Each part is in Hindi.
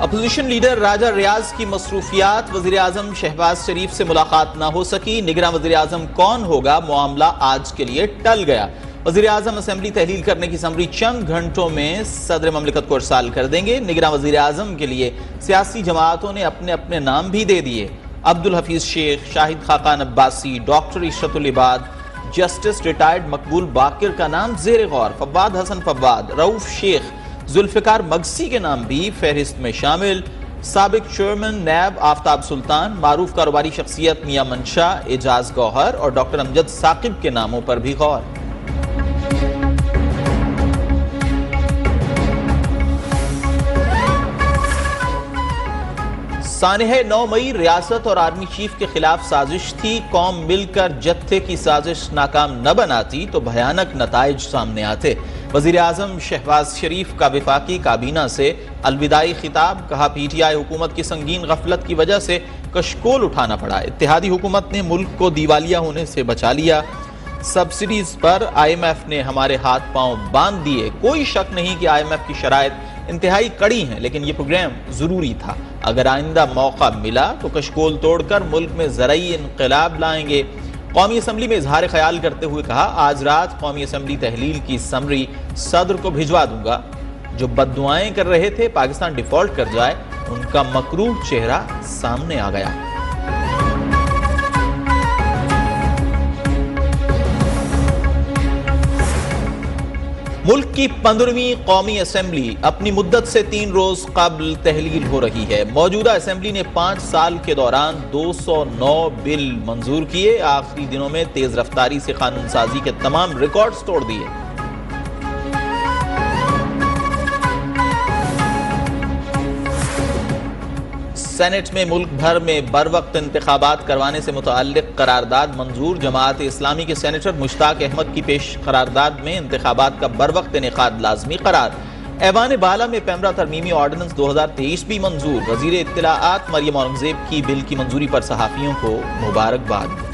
अपोजिशन लीडर राजा रियाज की मसरूफियात, वजीर आजम शहबाज शरीफ से मुलाकात न हो सकी। निगरान वजीर आजम कौन होगा, मामला आज के लिए टल गया। वजीर आजम असेंबली तहलील करने की समरी चंद घंटों में सदर ममलिकत को इरसाल कर देंगे। निगरान वजीर आजम के लिए सियासी जमातों ने अपने अपने नाम भी दे दिए। Abdul Hafeez Sheikh, Shahid Khaqan Abbasi, doctor Ishratul Ibad, justice retired Maqbool Baqir का नाम जेर गौर, फव्वाद हसन फव्वाद, रऊफ शेख, जुल्फिकार मगसी के नाम भी फहरिस्त में शामिल। साबिक चेयरमैन नैब आफ्ताब सुल्तान, मारूफ कारोबारी शख्सियत मियां मंशा, एजाज गौहर और डॉक्टर अमजद साकिब के नामों पर भी गौर। सानह 9 मई रियासत और आर्मी चीफ के खिलाफ साजिश थी। कौम मिलकर जत्थे की साजिश नाकाम न बनाती तो भयानक नताइज सामने आते। वजीर आजम शहबाज शरीफ का वफाकी काबीना से अलविदाई खिताब, कहा पीटीआई हुकूमत की संगीन गफलत की वजह से कशकोल उठाना पड़ा। इत्तेहादी हुकूमत ने मुल्क को दिवालिया होने से बचा लिया। सब्सिडीज पर IMF ने हमारे हाथ पांव बांध दिए। कोई शक नहीं कि IMF की शराइत इंतहाई कड़ी हैं, लेकिन यह प्रोग्राम जरूरी था। अगर आइंदा मौका मिला तो कशकोल तोड़कर मुल्क में ज़रई इनकलाब लाएंगे। कौमी असम्बली में इजहार ख्याल करते हुए कहा, आज रात कौमी असम्बली तहलील की समरी सदर को भिजवा दूंगा। जो बद्दुआएं कर रहे थे पाकिस्तान डिफॉल्ट कर जाए, उनका मकरूह चेहरा सामने आ गया। मुल्क की 15वीं कौमी असम्बली अपनी मुद्दत से 3 रोज कबल तहलील हो रही है। मौजूदा असम्बली ने 5 साल के दौरान 209 बिल मंजूर किए। आखिरी दिनों में तेज रफ्तारी से कानून साजी के तमाम रिकॉर्ड्स तोड़ दिए। सेनेट में मुल्क भर में बर वक्त इंतखाबात करवाने से मुतअल्लिक करारदाद मंजूर। जमात इस्लामी के सेनेटर मुश्ताक अहमद की पेश करारदाद में इंतखाबात का बर वक्त इनेकाद लाजमी करार। ऐवान बाला में पैमरा तरमीमी ऑर्डिनेंस 2023 भी मंजूर। वजीर इत्तलाआत मरियम औरंगजेब की बिल की मंजूरी पर सहाफियों को मुबारकबाद।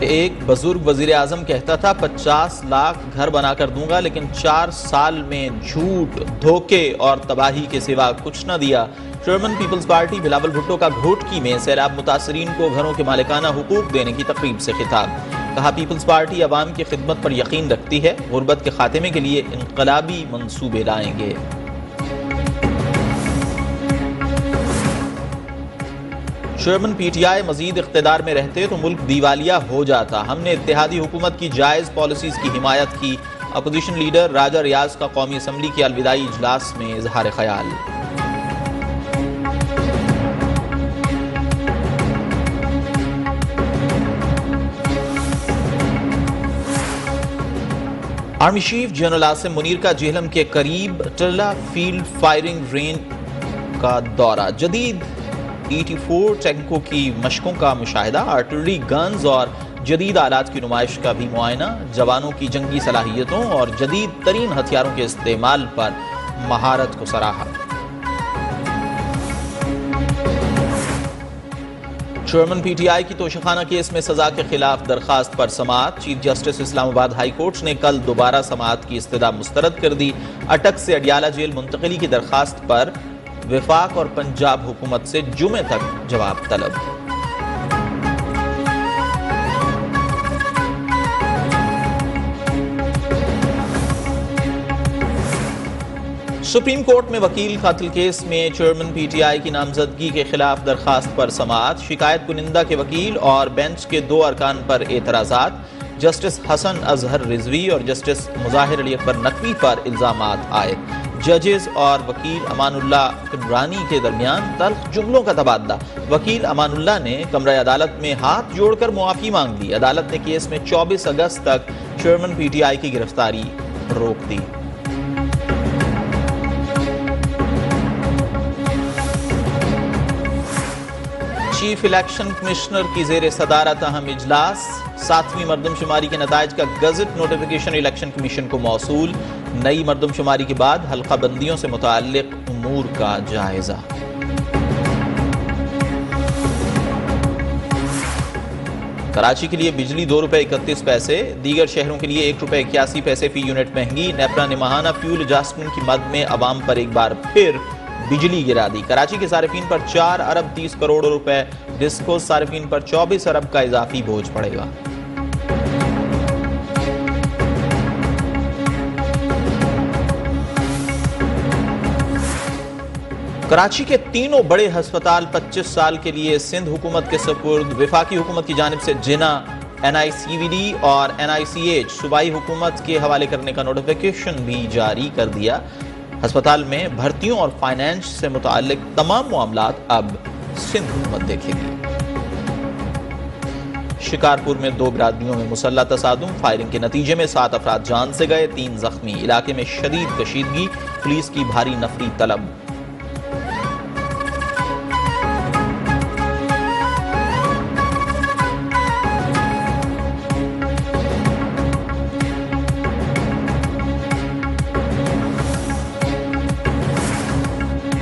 एक बुजुर्ग वजीर आजम कहता था 50 लाख घर बनाकर दूंगा, लेकिन 4 साल में झूठ, धोखे और तबाही के सिवा कुछ न दिया। Chairman Peoples Party Bilawal Bhutto का घोटकी में सैलाब मुतासरीन को घरों के मालिकाना हुकूक देने की तकरीब से खिताब। कहा, पीपल्स पार्टी अवाम की खिदमत पर यकीन रखती है, गुर्बत के खात्मे के लिए इनकलाबी मंसूबे लाएंगे। चेयरमैन पीटीआई मजीद इख्तिदार में रहते तो मुल्क दिवालिया हो जाता। हमने इत्तेहादी हुकूमत की जायज पॉलिसीज की हिमायत की। अपोजिशन लीडर राजा रियाज का कौमी असम्बली के अलविदाई इजलास में इजहार ख्याल। Army chief general Asim Munir का जेहलम के करीब टल्ला फील्ड फायरिंग रेंज का दौरा। जदीद ET4 टैंकों की मशकों का मुशाहिदा, आर्टिलरी गन्स और जदीद आलात की नुमाइश का भी मुआयना। जवानों की जंगी सलाहियतों और जदीद तरीन हथियारों के इस्तेमाल पर महारत को सराहा। चेयरमैन पीटीआई की तोशाखाना केस में सजा के खिलाफ दरखास्त पर समाअत। Chief justice Islamabad high court ने कल दोबारा समाअत की इस्तदा मुस्तरद कर दी। अटक से अडियाला जेल मुंतकिली की दरखास्त पर वफाक और पंजाब हुकूमत से जुमे तक जवाब तलब। सुप्रीम कोर्ट में वकील कातिल केस में चेयरमैन पीटीआई की नामजदगी के खिलाफ दरखास्त पर समाअत। शिकायत कुनिंदा के वकील और बेंच के 2 अरकान पर एतराजात। जस्टिस हसन अजहर रिजवी और जस्टिस मुजाहिर अली अकबर नकवी पर इल्जामात आए। जजेस और वकील अमानुल्लाह कुमरानी के दरमियान तल्ख जुमलों का तबादला। वकील अमानुल्लाह ने कमरा अदालत में हाथ जोड़कर मुआफी मांग ली। अदालत ने केस में 24 अगस्त तक चेयरमैन पीटीआई की गिरफ्तारी रोक दी। चीफ इलेक्शन कमिश्नर की जेर सदारत अहम इजलास। 7वीं मरदमशुमारी के नताइज का गजट नोटिफिकेशन इलेक्शन कमीशन को मौसूल। नई मरदमशुमारी के बाद हल्का बंदियों से मुताल्लिक उमूर का जायजा। कराची के लिए बिजली ₹2.31, दीगर शहरों के लिए ₹1.81 फी यूनिट महंगी। नेपरा ने माहाना फ्यूल एडजस्टमेंट की मद में अवाम पर एक बार फिर बिजली गिरा दी। कराची के सारिफीन पर 4 अरब 30 करोड़ रुपए, डिस्को सारिफीन पर 24 अरब का इजाफी बोझ पड़ेगा। कराची के तीनों बड़े हस्पताल 25 साल के लिए सिंध हुकूमत के सपुर्द। वफाकी हुकूमत की जानिब से जिना, NICVD और NICH सूबाई हुकूमत के हवाले करने का नोटिफिकेशन भी जारी कर दिया। हस्पताल में भर्तियों और फाइनेंस से मुताल्लिक तमाम मामलात अब सिंध हुकूमत देखेगी। शिकारपुर में 2 बिरादरियों में मुसल्लह तसादुम, फायरिंग के नतीजे में 7 अफराद जान से गए, 3 जख्मी। इलाके में शदीद कशीदगी, पुलिस की भारी नफरी तलब।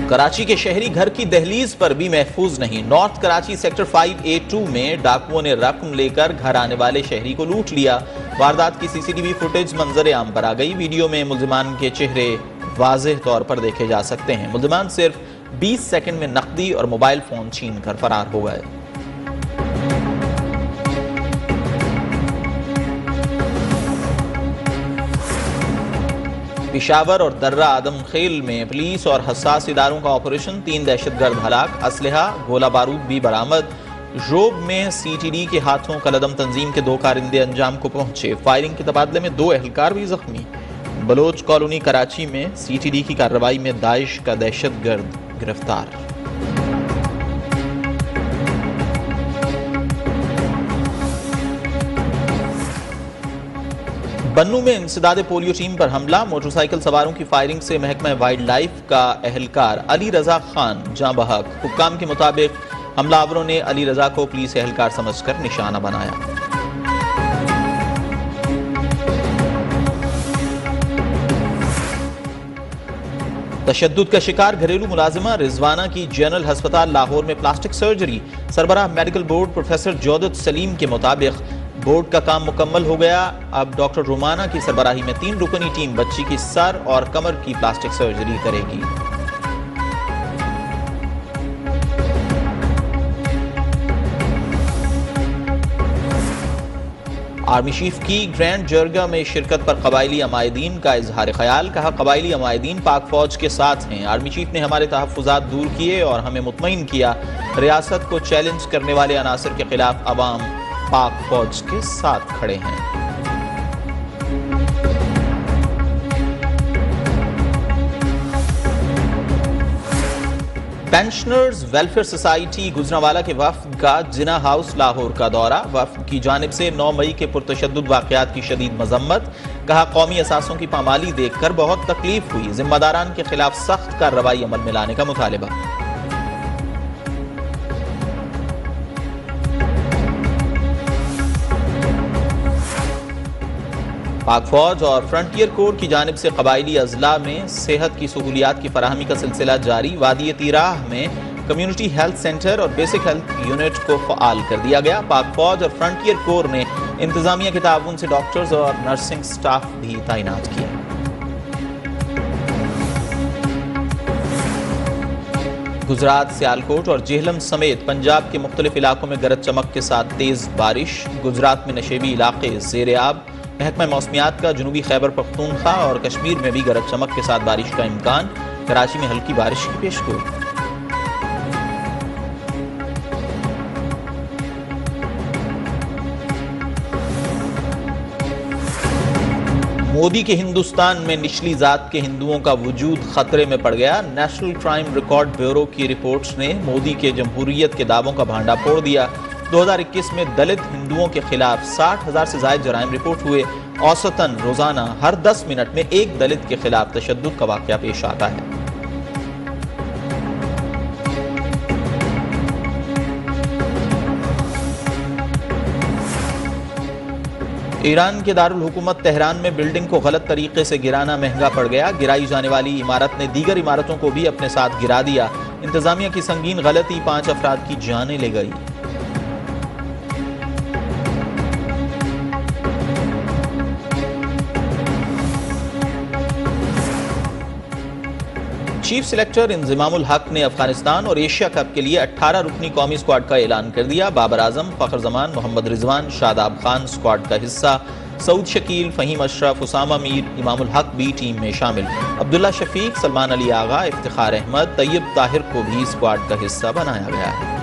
कराची के शहरी घर की दहलीज पर भी महफूज नहीं। नॉर्थ कराची सेक्टर 5A2 में डाकुओं ने रकम लेकर घर आने वाले शहरी को लूट लिया। वारदात की CCTV फुटेज मंजर आम पर आ गई। वीडियो में मुल्जिमान के चेहरे वाज़ेह तौर पर देखे जा सकते हैं। मुल्जिमान सिर्फ 20 सेकंड में नकदी और मोबाइल फोन छीन कर फरार हो गए। पेशावर और दर्रा आदम खेल में पुलिस और हसास इदारों का ऑपरेशन, 3 दहशतगर्द हलाक, असलहा गोला बारूद भी बरामद। जोब में CTD के हाथों कलदम तंजीम के 2 कारिंदे अंजाम को पहुंचे। फायरिंग के तबादले में 2 एहलकार भी जख्मी। बलोच कॉलोनी कराची में CTD की कार्रवाई में दाइश का दहशतगर्द गिरफ्तार। बन्नू में इंसदाद पोलियो टीम पर हमला, मोटरसाइकिल सवारों की फायरिंग से महकमा वाइल्ड लाइफ का एहलकार अली रजा खान जाँ बहक। हुक्काम के मुताबिक हमलावरों ने अली रजा को पुलिस एहलकार समझकर निशाना बनाया। तशद्दुद का शिकार घरेलू मुलाजिमा रिजवाना की जनरल हस्पताल लाहौर में प्लास्टिक सर्जरी। सरबराह medical board professor Jaudat Saleem के मुताबिक बोर्ड का काम मुकम्मल हो गया। अब डॉक्टर रुमाना की सरबराही में 3 रुकनी टीम बच्ची की सर और कमर की प्लास्टिक सर्जरी करेगी। आर्मी चीफ की ग्रैंड जरगा में शिरकत पर कबायली अमायदीन का इजहार ख्याल। कहा, कबायली अमायदीन पाक फौज के साथ हैं। आर्मी चीफ ने हमारे तहफ्फुज़ात दूर किए और हमें मुतमईन किया। रियासत को चैलेंज करने वाले अनासर के खिलाफ अवाम पाक फौज के साथ खड़े हैं। पेंशनर्स वेलफेयर सोसाइटी गुजरांवाला के वफ्द का जिना हाउस लाहौर का दौरा। वफ्द की जानिब से 9 मई के पुरतशद्दुद वाक़यात की शदीद मजम्मत। कहा, कौमी असासों की पामाली देखकर बहुत तकलीफ हुई। जिम्मेदारान के खिलाफ सख्त कार्रवाई अमल में लाने का मुतालिबा। पाक फौज और फ्रंटियर कोर की जानिब से कबायली अजला में सेहत की सहूलियात की फराहमी का सिलसिला जारी। वादी तीराह में कम्युनिटी हेल्थ सेंटर और बेसिक हेल्थ यूनिट को फ़आल कर दिया गया। पाक फौज और फ्रंटियर कोर ने इंतजामिया के ताउन से डॉक्टर्स और नर्सिंग स्टाफ भी तैनात किया। गुजरात, सियालकोट और जेहलम समेत पंजाब के मुख्तलिफ इलाकों में गरज चमक के साथ तेज बारिश। गुजरात में नशेबी इलाके ज़ेर आब। महकमा मौसमियात का जनूबी खैबर पख्तूनख्वा और कश्मीर में भी गरज चमक के साथ बारिश का इम्कान। कराची में हल्की बारिश की पेशगोई। मोदी के हिंदुस्तान में निचली जात के हिंदुओं का वजूद खतरे में पड़ गया। नेशनल क्राइम रिकॉर्ड ब्यूरो की रिपोर्ट्स ने मोदी के जमहूरियत के दावों का भांडा फोड़ दिया। 2021 में दलित हिंदुओं के खिलाफ 60,000 से ज्यादा जराइम रिपोर्ट हुए। औसतन रोजाना हर 10 मिनट में एक दलित के खिलाफ तशद्दुद का वाकया पेश आता है। ईरान के दारुल हुकूमत तेहरान में बिल्डिंग को गलत तरीके से गिराना महंगा पड़ गया। गिराई जाने वाली इमारत ने दीगर इमारतों को भी अपने साथ गिरा दिया। इंतजामिया की संगीन गलती 5 अफराद की जानें ले गई। चीफ सिलेक्टर इंज़िमामुल हक ने अफगानिस्तान और एशिया कप के लिए 18 रुकनी कौमी स्क्वाड का ऐलान कर दिया। बाबर आजम, फखर जमान, मोहम्मद रिजवान, शादाब खान स्क्वाड का हिस्सा। सऊद शकील, फ़हीम अशरफ, उसामा मीर, इमामुल हक भी टीम में शामिल। अब्दुल्ला शफीक, सलमान अली आगा, इफ्तिखार अहमद, तैयब ताहिर को भी स्क्वाड का हिस्सा बनाया गया है।